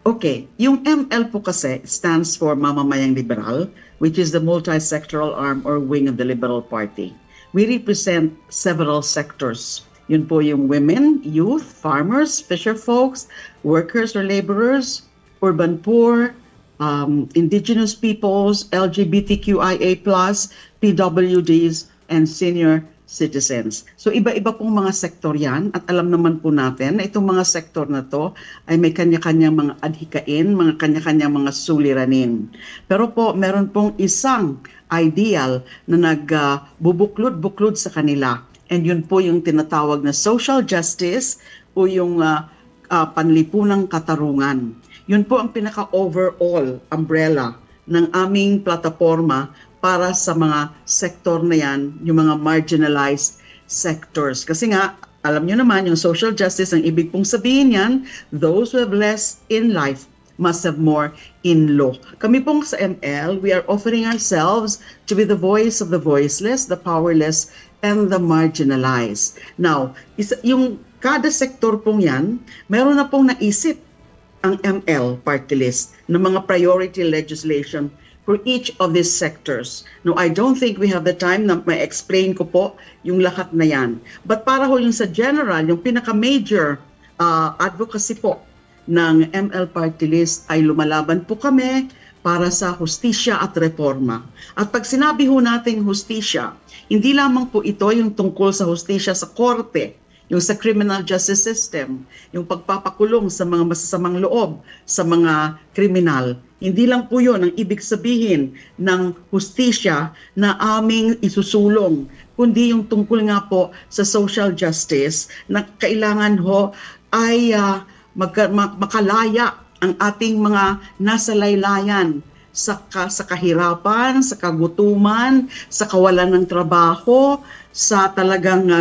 Okay, yung ML po kasi stands for Mamamayang Liberal, which is the multi-sectoral arm or wing of the Liberal Party. We represent several sectors. Yun po yung women, youth, farmers, fisherfolks, workers or laborers, urban poor, indigenous peoples, LGBTQIA+, PWDs, and senior citizens. So iba-iba pong mga sektor yan at alam naman po natin na itong mga sektor na to ay may kanya-kanyang mga adhikain, mga kanya-kanyang mga suliranin. Pero po meron pong isang ideal na nagbubuklod-buklod sa kanila, and yun po yung tinatawag na social justice o yung panlipunang katarungan. Yun po ang pinaka-overall umbrella ng aming plataforma para sa mga sektor na yan, yung mga marginalized sectors. Kasi nga, alam nyo naman, yung social justice, ang ibig pong sabihin yan, those who have less in life must have more in law. Kami pong sa ML, we are offering ourselves to be the voice of the voiceless, the powerless, and the marginalized. Now, yung kada sektor pong yan, meron na pong naisip ang ML party list ng mga priority legislation for each of these sectors. No, I don't think we have the time na ma-explain ko po yung lahat na yan. But para ho yung sa general, yung pinaka-major advocacy po ng ML party list ay lumalaban po kami para sa hustisya at reforma. At pag sinabi ho natin hustisya, hindi lamang po ito yung tungkol sa hustisya sa korte, yung sa criminal justice system, yung pagpapakulong sa mga masasamang loob sa mga kriminal. Hindi lang po yun ang ibig sabihin ng hustisya na aming isusulong, kundi yung tungkol nga po sa social justice na kailangan ho ay makalaya ang ating mga nasa laylayan sa kahirapan, sa kagutuman, sa kawalan ng trabaho, sa talagang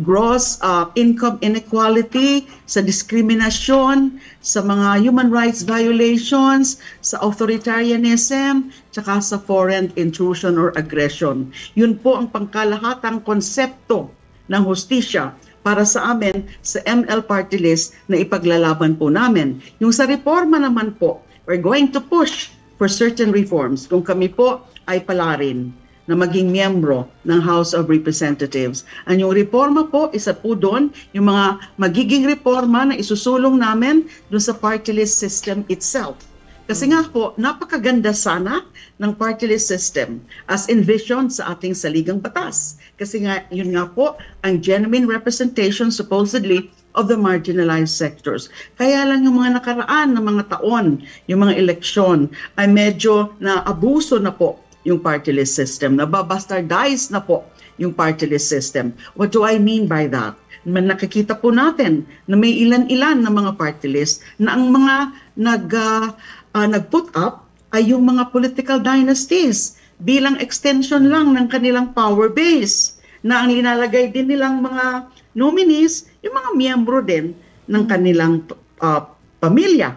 gross income inequality, sa diskriminasyon, sa mga human rights violations, sa authoritarianism, tsaka sa foreign intrusion or aggression. Yun po ang pangkalahatang konsepto ng hustisya para sa amin sa ML party list na ipaglalaban po namin. Yung sa reforma naman po, we're going to push for certain reforms kung kami po ay palarin na maging miyembro ng House of Representatives. Ang yung reforma po, isa po doon, yung mga magiging reforma na isusulong namin doon sa party list system itself. Kasi nga po, napakaganda sana ng party list system as envisioned sa ating saligang batas. Kasi nga, yun nga po, ang genuine representation supposedly of the marginalized sectors. Kaya lang yung mga nakaraan na mga taon, yung mga eleksyon, ay medyo na-abuso na po yung party list system. Nababastardize na po yung party list system. What do I mean by that? Nakikita po natin na may ilan-ilan na mga party list na ang mga nag-put up ay yung mga political dynasties bilang extension lang ng kanilang power base na ang linalagay din nilang mga nominees, yung mga miyembro din ng kanilang pamilya.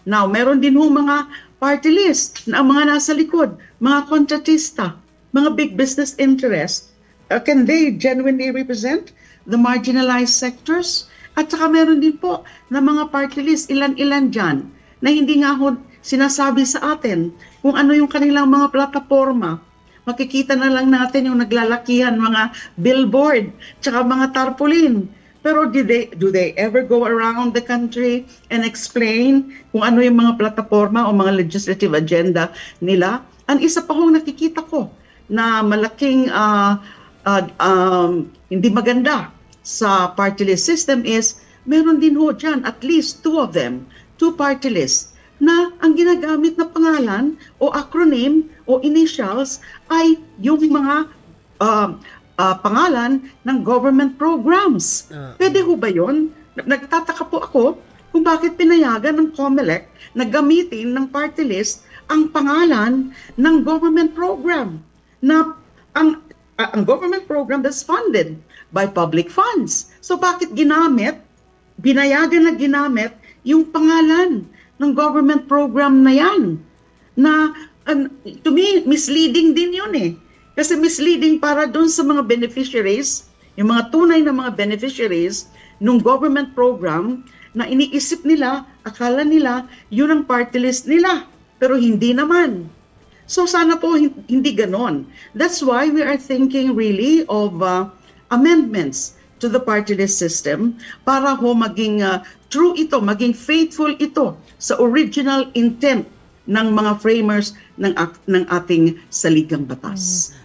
Now, meron din hong mga party list na ang mga nasa likod, mga kontratista, mga big business interests. Can they genuinely represent the marginalized sectors? At saka meron din po na mga party list, ilan-ilan dyan, na hindi nga ho sinasabi sa atin kung ano yung kanilang mga plataforma. Makikita na lang natin yung naglalakihan mga billboard, tsaka mga tarpaulin. Pero do they ever go around the country and explain kung ano yung mga plataforma o mga legislative agenda nila? Ang isa pa hong nakikita ko na malaking hindi maganda sa party list system is meron din ho dyan at least two party lists na ang ginagamit na pangalan o acronym o initials ay yung mga pangalan ng government programs. Pwede ho ba yun? Nagtataka po ako kung bakit pinayagan ng COMELEC na gamitin ng party list ang pangalan ng government program na ang government program that's funded by public funds. So bakit binayagan na ginamit yung pangalan ng government program na yan? Na to me, misleading din yun eh. Kasi misleading para dun sa mga beneficiaries, yung mga tunay na mga beneficiaries ng government program na iniisip nila, akala nila, yun ang party list nila. Pero hindi naman. So sana po hindi ganon. That's why we are thinking really of amendments to the party list system para ho maging true ito, maging faithful ito sa original intent ng mga framers ng ating saligang batas.